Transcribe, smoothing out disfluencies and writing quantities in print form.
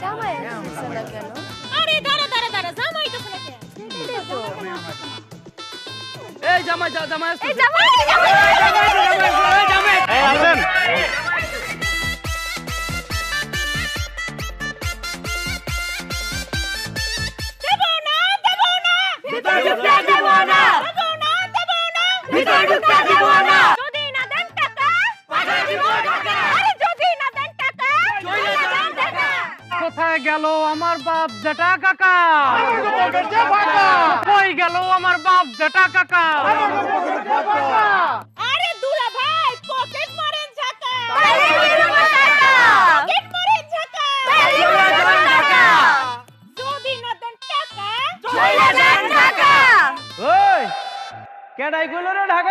জামাই আসছে না কেন? আরে দাঁড়া দাঁড়া দাঁড়া জামাই তো না কেন? এটাই তো। এই জামাই জামাই আসছে এই জামাই জামাই জামাই এই আসেন ভিতর ঢুকতে দেব না। ভিতর ঢুকতে দেব না। যদি না দেন টাকা পাঠিয়ে দিব ঢাকা। আরে যদি না দেন টাকা চলে যান ঢাকা। কোথায় গেল আমার বাপ জেঠা কাকা কই গেল আমার বাপ জেঠা কাকা আরে দুলা ভাই পকেট মারেন ঝাকা তাহলে কি দেব টাকা? পকেট মারেন ঝাকা তাহলে কি দেব টাকা? যদি না দেন টাকা চলে যান ঢাকা। ওই কেডাই কইলো রে ঢাকা